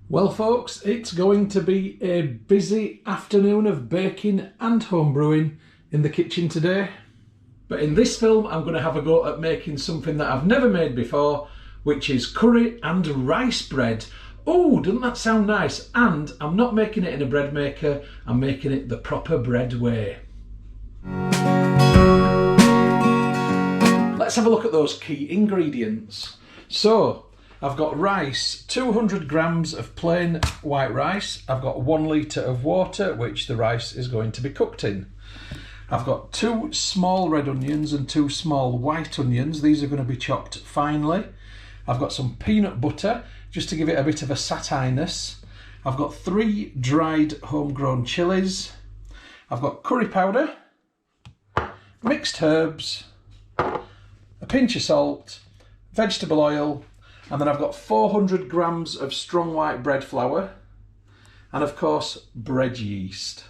Well folks, it's going to be a busy afternoon of baking and homebrewing in the kitchen today. But in this film I'm going to have a go at making something that I've never made before, which is curry and rice bread. Oh, doesn't that sound nice? And I'm not making it in a bread maker, I'm making it the proper bread way. Let's have a look at those key ingredients. So, I've got rice, 200 grams of plain white rice. I've got 1 litre of water, which the rice is going to be cooked in. I've got 2 small red onions and 2 small white onions. These are going to be chopped finely. I've got some peanut butter, just to give it a bit of a satiness. I've got 3 dried homegrown chillies. I've got curry powder, mixed herbs, a pinch of salt, vegetable oil, and then I've got 400 grams of strong white bread flour, and of course bread yeast.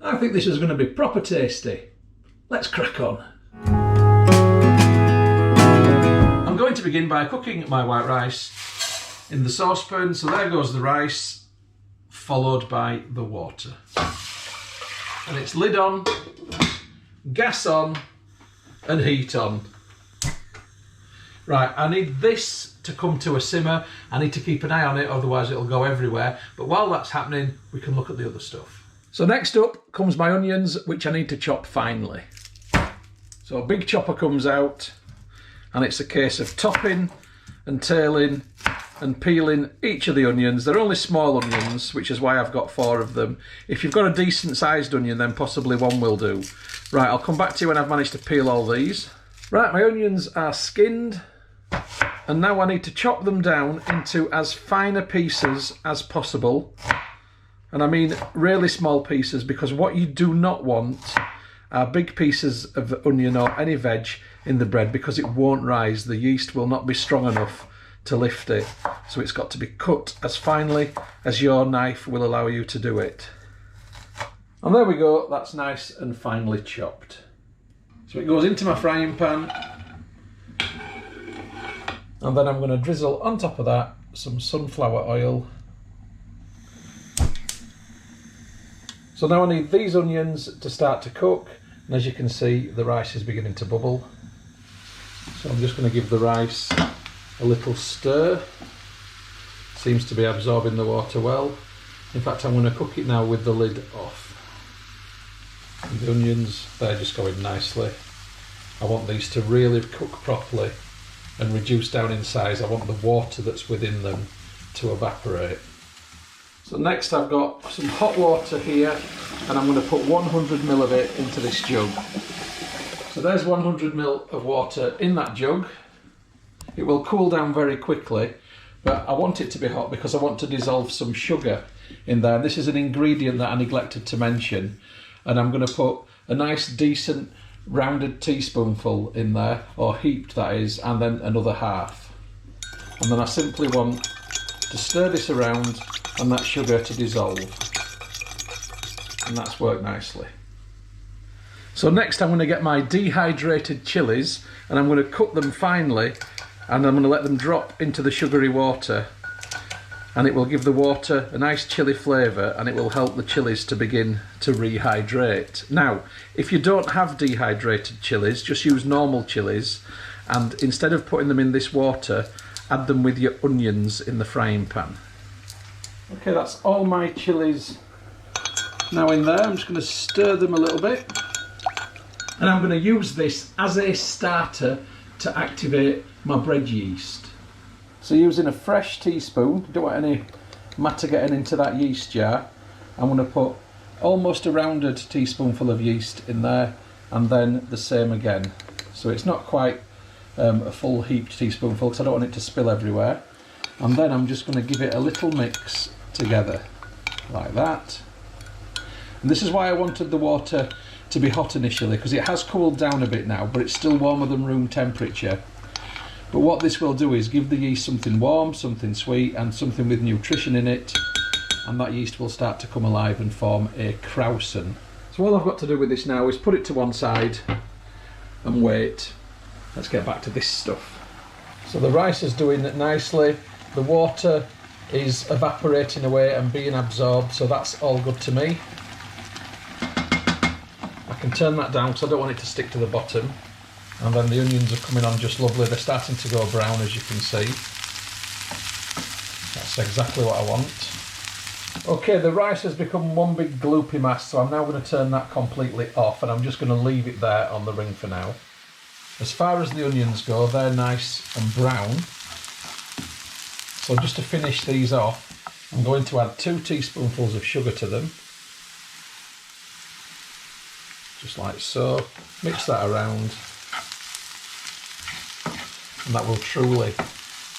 I think this is going to be proper tasty. Let's crack on. I'm going to begin by cooking my white rice in the saucepan, so there goes the rice, followed by the water. And it's lid on, gas on, and heat on. Right, I need this to come to a simmer. I need to keep an eye on it, otherwise it'll go everywhere. But while that's happening, we can look at the other stuff. So next up comes my onions, which I need to chop finely. So a big chopper comes out, and it's a case of topping and tailing and peeling each of the onions. They're only small onions, which is why I've got 4 of them. If you've got a decent sized onion, then possibly 1 will do. Right, I'll come back to you when I've managed to peel all these. Right, my onions are skinned, and now I need to chop them down into as finer pieces as possible. And I mean really small pieces, because what you do not want are big pieces of onion or any veg in the bread, because it won't rise. The yeast will not be strong enough to lift it. So it's got to be cut as finely as your knife will allow you to do it. And there we go, that's nice and finely chopped. So it goes into my frying pan, and then I'm going to drizzle on top of that some sunflower oil. So now I need these onions to start to cook, and as you can see the rice is beginning to bubble. So I'm just going to give the rice a little stir. Seems to be absorbing the water well. In fact, I'm going to cook it now with the lid off. And the onions, they're just going nicely. I want these to really cook properly and reduce down in size. I want the water that's within them to evaporate. So next I've got some hot water here, and I'm going to put 100 ml of it into this jug. So there's 100 ml of water in that jug. It will cool down very quickly, but I want it to be hot because I want to dissolve some sugar in there. This is an ingredient that I neglected to mention, and I'm going to put a nice decent rounded teaspoonful in there, or heaped that is, and then another half. And then I simply want to stir this around and that sugar to dissolve. And that's worked nicely. So next I'm going to get my dehydrated chillies, and I'm going to cut them finely, and I'm going to let them drop into the sugary water, and it will give the water a nice chilli flavour, and it will help the chillies to begin to rehydrate. Now, if you don't have dehydrated chillies, just use normal chillies, and instead of putting them in this water, add them with your onions in the frying pan. Okay, that's all my chillies now in there. I'm just going to stir them a little bit, and I'm going to use this as a starter to activate my bread yeast. So using a fresh teaspoon, don't want any matter getting into that yeast jar, I'm going to put almost a rounded teaspoonful of yeast in there, and then the same again. So it's not quite a full heaped teaspoonful, because I don't want it to spill everywhere. And then I'm just going to give it a little mix together, like that. And this is why I wanted the water to be hot initially, because it has cooled down a bit now, but it's still warmer than room temperature. But what this will do is give the yeast something warm, something sweet, and something with nutrition in it, and that yeast will start to come alive and form a krausen. So all I've got to do with this now is put it to one side and wait. Let's get back to this stuff. So the rice is doing it nicely. The water is evaporating away and being absorbed, so that's all good to me. I can turn that down because I don't want it to stick to the bottom. And then the onions are coming on just lovely. They're starting to go brown, as you can see. That's exactly what I want. Okay, the rice has become one big gloopy mass, so I'm now going to turn that completely off, and I'm just going to leave it there on the ring for now. As far as the onions go, they're nice and brown. So just to finish these off, I'm going to add 2 teaspoonfuls of sugar to them. Just like so. Mix that around. And that will truly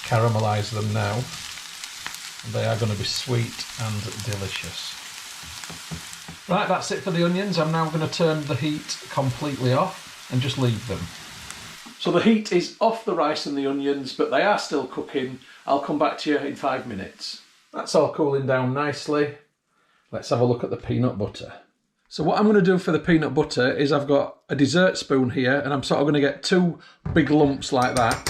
caramelise them now. They are going to be sweet and delicious. Right, that's it for the onions. I'm now going to turn the heat completely off and just leave them. So the heat is off the rice and the onions, but they are still cooking. I'll come back to you in 5 minutes. That's all cooling down nicely. Let's have a look at the peanut butter. So what I'm going to do for the peanut butter is I've got a dessert spoon here, and I'm sort of going to get 2 big lumps like that.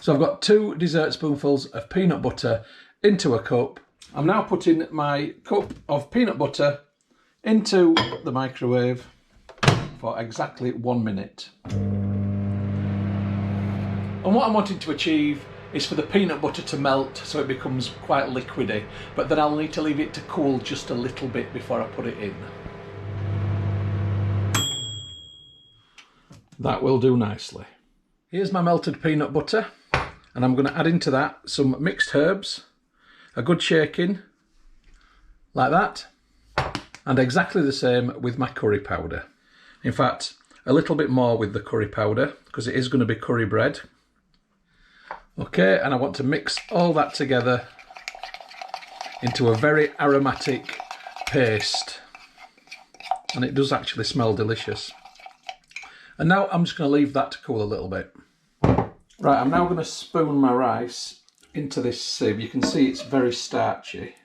So I've got 2 dessert spoonfuls of peanut butter into a cup. I'm now putting my cup of peanut butter into the microwave for exactly 1 minute. And what I'm wanting to achieve is for the peanut butter to melt so it becomes quite liquidy, but then I'll need to leave it to cool just a little bit before I put it in. That will do nicely. Here's my melted peanut butter, and I'm going to add into that some mixed herbs, a good shaking, like that, and exactly the same with my curry powder. In fact, a little bit more with the curry powder, because it is going to be curry bread. Okay, and I want to mix all that together into a very aromatic paste. And it does actually smell delicious. And now I'm just going to leave that to cool a little bit. Right, I'm now going to spoon my rice into this sieve. You can see it's very starchy,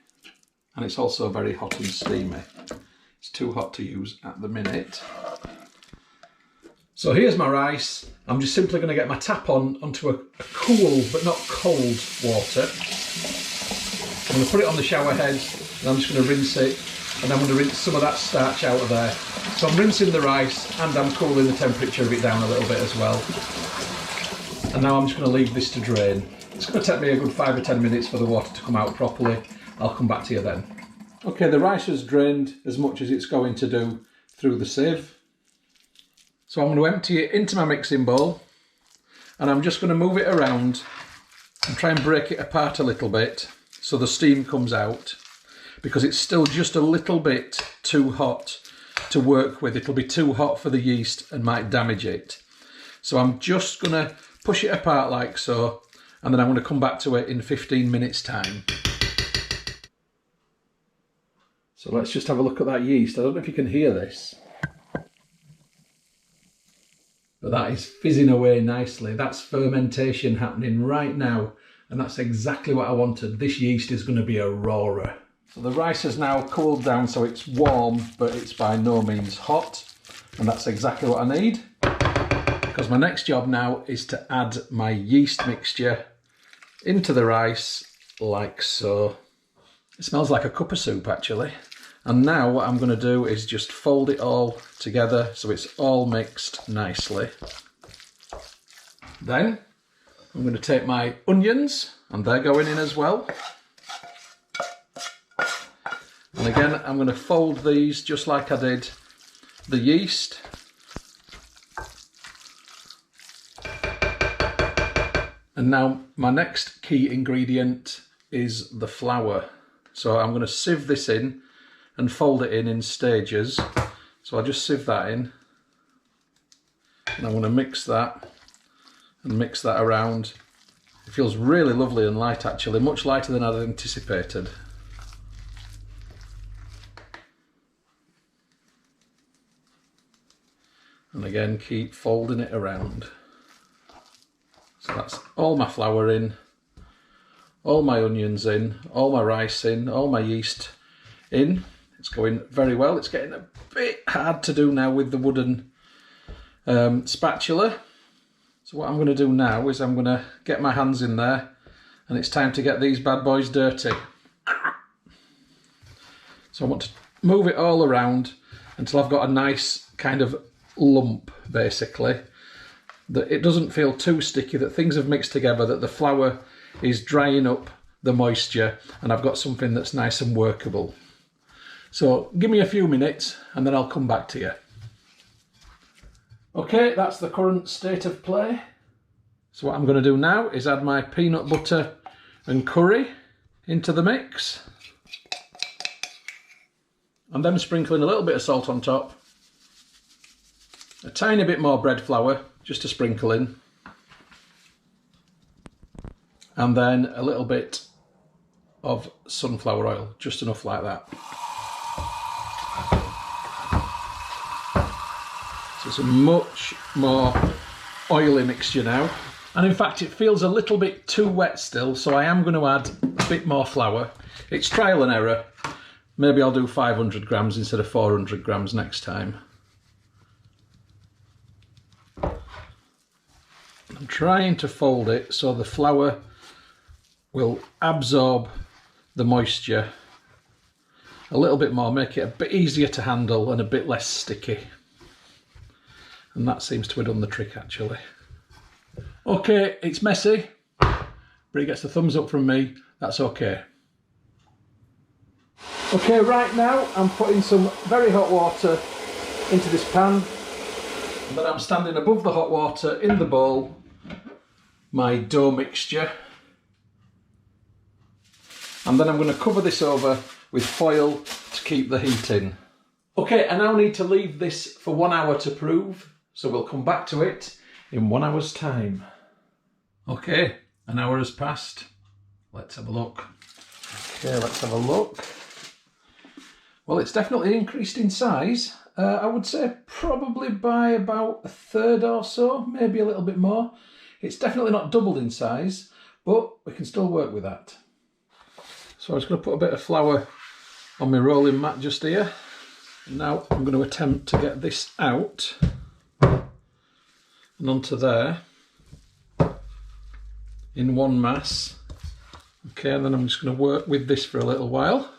and it's also very hot and steamy. It's too hot to use at the minute. So here's my rice. I'm just simply going to get my tap onto a cool but not cold water. I'm going to put it on the shower head, and I'm just going to rinse it, and I'm going to rinse some of that starch out of there. So I'm rinsing the rice, and I'm cooling the temperature of it down a little bit as well. And now I'm just going to leave this to drain. It's going to take me a good 5 or 10 minutes for the water to come out properly. I'll come back to you then. Okay, the rice has drained as much as it's going to do through the sieve. So I'm going to empty it into my mixing bowl, and I'm just going to move it around and try and break it apart a little bit so the steam comes out, because it's still just a little bit too hot to work with. It'll be too hot for the yeast and might damage it. So I'm just going to push it apart like so, and then I'm going to come back to it in 15 minutes time. So let's just have a look at that yeast. I don't know if you can hear this, but that is fizzing away nicely. That's fermentation happening right now, and that's exactly what I wanted. This yeast is going to be a roarer. So the rice has now cooled down, so it's warm, but it's by no means hot, and that's exactly what I need, because my next job now is to add my yeast mixture into the rice like so. It smells like a cup of soup actually. And now what I'm going to do is just fold it all together so it's all mixed nicely. Then I'm going to take my onions, and they're going in as well. And again, I'm going to fold these just like I did the yeast. And now my next key ingredient is the flour. So I'm going to sieve this in and fold it in stages. So I'll just sieve that in, and I'm going to mix that and mix that around. It feels really lovely and light actually, much lighter than I'd anticipated. And again, keep folding it around. So that's all my flour in, all my onions in, all my rice in, all my yeast in. It's going very well. It's getting a bit hard to do now with the wooden spatula. So So what I'm going to do now is I'm going to get my hands in there, and it's time to get these bad boys dirty. So I want to move it all around until I've got a nice kind of lump, basically, that it doesn't feel too sticky, that things have mixed together, that the flour is drying up the moisture, and I've got something that's nice and workable. So give me a few minutes and then I'll come back to you. Okay, that's the current state of play. So what I'm going to do now is add my peanut butter and curry into the mix, and then sprinkling a little bit of salt on top, a tiny bit more bread flour just to sprinkle in, and then a little bit of sunflower oil, just enough like that. So it's a much more oily mixture now, and in fact it feels a little bit too wet still, so I am going to add a bit more flour. It's trial and error. Maybe I'll do 500 grams instead of 400 grams next time. I'm trying to fold it so the flour will absorb the moisture a little bit more, make it a bit easier to handle and a bit less sticky. And that seems to have done the trick, actually. Okay, it's messy, but it gets a thumbs up from me. That's okay. Okay, right now I'm putting some very hot water into this pan, and then I'm standing above the hot water in the bowl my dough mixture, and then I'm going to cover this over with foil to keep the heat in. Okay, I now need to leave this for 1 hour to prove, so we'll come back to it in 1 hour's time. Okay, an hour has passed. Let's have a look. Okay, let's have a look. Well, it's definitely increased in size. I would say probably by about a third or so, maybe a little bit more. It's definitely not doubled in size, but we can still work with that. So I'm just going to put a bit of flour on my rolling mat just here. Now I'm going to attempt to get this out and onto there in one mass. Okay, and then I'm just going to work with this for a little while.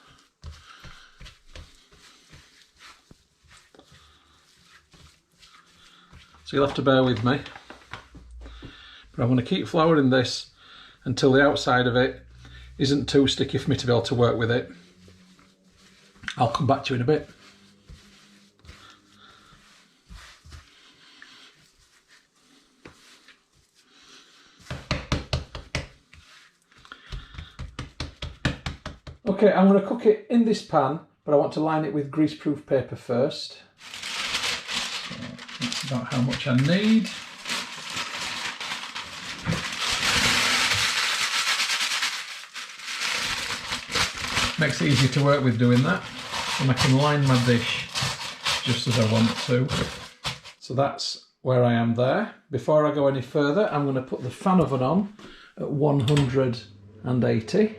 So you'll have to bear with me. But I'm going to keep flouring this until the outside of it isn't too sticky for me to be able to work with it. I'll come back to you in a bit. Okay, I'm going to cook it in this pan, but I want to line it with greaseproof paper first. So that's about how much I need. Makes it easier to work with doing that, and I can line my dish just as I want to. So that's where I am there. Before I go any further, I'm going to put the fan oven on at 180.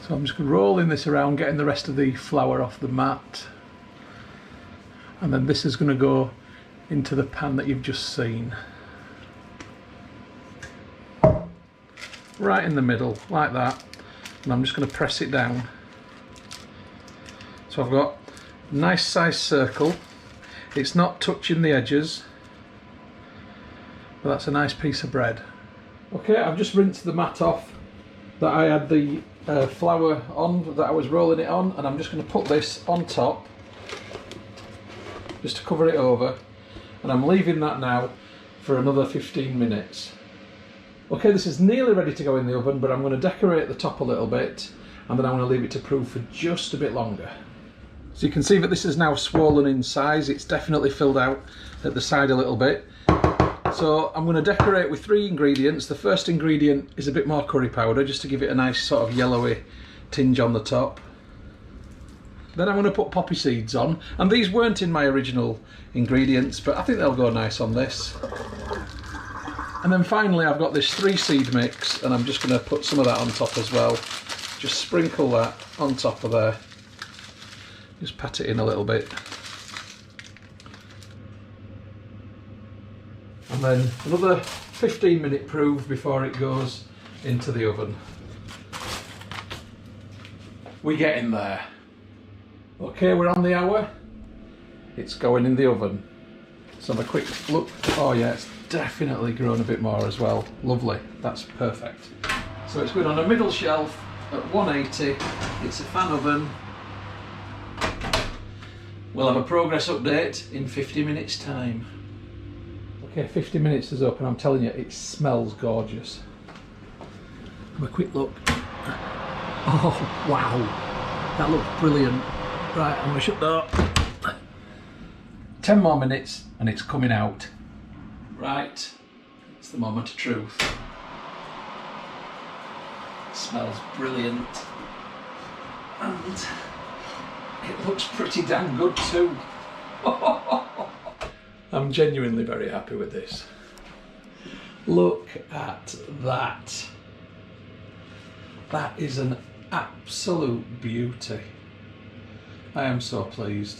So I'm just rolling this around, getting the rest of the flour off the mat. And then this is going to go into the pan that you've just seen. Right in the middle, like that. And I'm just going to press it down. So I've got a nice sized circle. It's not touching the edges, but that's a nice piece of bread. Okay, I've just rinsed the mat off that I had the flour on, that I was rolling it on, and I'm just going to put this on top just to cover it over, and I'm leaving that now for another 15 minutes. Okay, this is nearly ready to go in the oven, but I'm going to decorate the top a little bit, and then I'm going to leave it to proof for just a bit longer. So you can see that this is now swollen in size. It's definitely filled out at the side a little bit. So I'm going to decorate with 3 ingredients. The first ingredient is a bit more curry powder, just to give it a nice sort of yellowy tinge on the top. Then I'm going to put poppy seeds on, and these weren't in my original ingredients, but I think they'll go nice on this. And then finally I've got this 3 seed mix, and I'm just going to put some of that on top as well. Just sprinkle that on top of there. Just pat it in a little bit. and then another 15-minute prove before it goes into the oven. We get in there. Okay, we're on the hour. It's going in the oven. Let's have a quick look. Oh yeah, it's definitely grown a bit more as well. Lovely, that's perfect. So it's going on a middle shelf at 180. It's a fan oven. We'll have a progress update in 50 minutes time. Okay, 50 minutes is up and I'm telling you, it smells gorgeous. Have a quick look. Oh, wow. That looks brilliant. Right, I'm going to shut that. 10 more minutes and it's coming out. Right, it's the moment of truth. It smells brilliant. And it looks pretty damn good too. I'm genuinely very happy with this. Look at that. That is an absolute beauty. I am so pleased.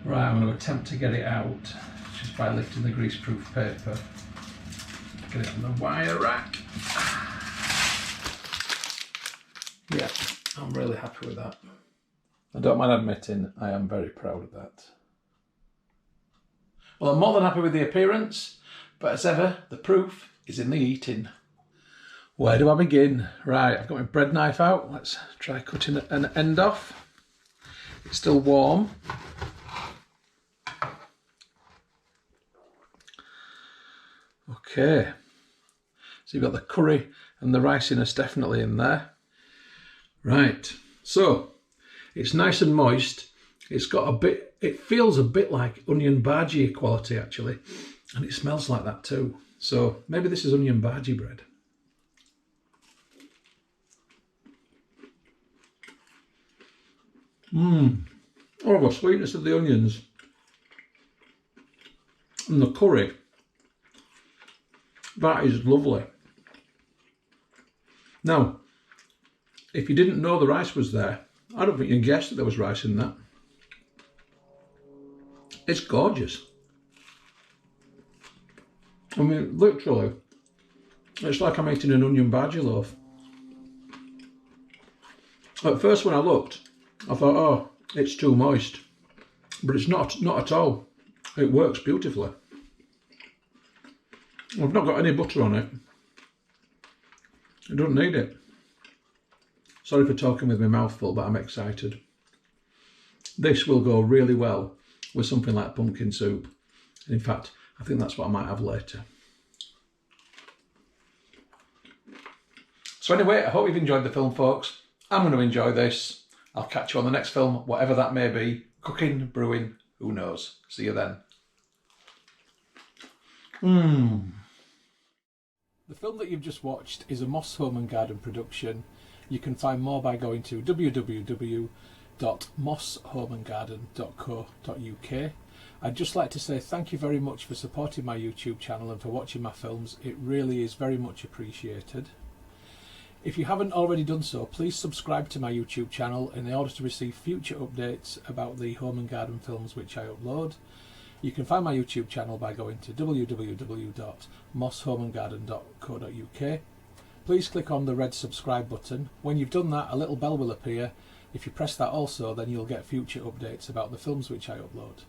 Right, I'm going to attempt to get it out just by lifting the greaseproof paper. Get it on the wire rack. Yeah, I'm really happy with that. I don't mind admitting I am very proud of that. Well, I'm more than happy with the appearance, but as ever, the proof is in the eating. Where do I begin? Right, I've got my bread knife out. Let's try cutting an end off. It's still warm. Okay, so you've got the curry and the riciness definitely in there. Right, so it's nice and moist. It's got a bit, it feels a bit like onion bhaji quality actually, and it smells like that too. So maybe this is onion bhaji bread. Oh, the sweetness of the onions and the curry. That is lovely. Now, if you didn't know the rice was there, I don't think you'd guess that there was rice in that. It's gorgeous. I mean, literally, it's like I'm eating an onion bhaji loaf. At first when I looked, I thought, oh, it's too moist. But it's not at all. It works beautifully. I've not got any butter on it. I don't need it. Sorry for talking with my mouth full, but I'm excited. This will go really well with something like pumpkin soup. In fact, I think that's what I might have later. So anyway, I hope you've enjoyed the film, folks. I'm going to enjoy this. I'll catch you on the next film, whatever that may be. Cooking, brewing, who knows. See you then. The film that you've just watched is a Moss Home and Garden production. You can find more by going to www.mosshomeandgarden.co.uk. I'd just like to say thank you very much for supporting my YouTube channel and for watching my films. It really is very much appreciated. If you haven't already done so, please subscribe to my YouTube channel in order to receive future updates about the home and garden films which I upload. You can find my YouTube channel by going to www.mosshomeandgarden.co.uk. Please click on the red subscribe button. When you've done that, a little bell will appear. If you press that also, then you'll get future updates about the films which I upload.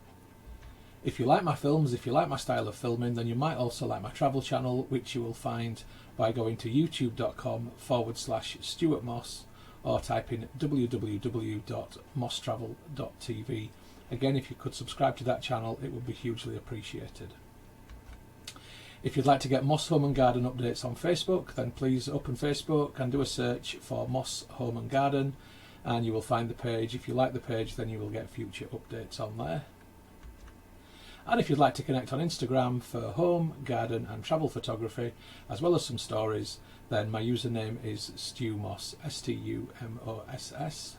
If you like my films, if you like my style of filming, then you might also like my travel channel, which you will find by going to youtube.com/Stuart Moss or type in www.mosstravel.tv. Again, if you could subscribe to that channel, it would be hugely appreciated. If you'd like to get Moss Home and Garden updates on Facebook, then please open Facebook and do a search for Moss Home and Garden, and you will find the page. If you like the page, then you will get future updates on there. And if you'd like to connect on Instagram for home, garden and travel photography, as well as some stories, then my username is StuMoss, STUMOSS.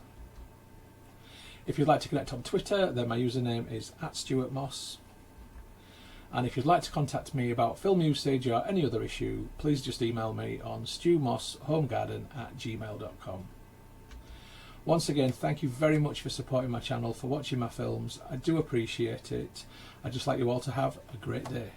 If you'd like to connect on Twitter, then my username is @StuartMoss. And if you'd like to contact me about film usage or any other issue, please just email me on stewmosshomegarden@gmail.com. Once again, thank you very much for supporting my channel, for watching my films. I do appreciate it. I'd just like you all to have a great day.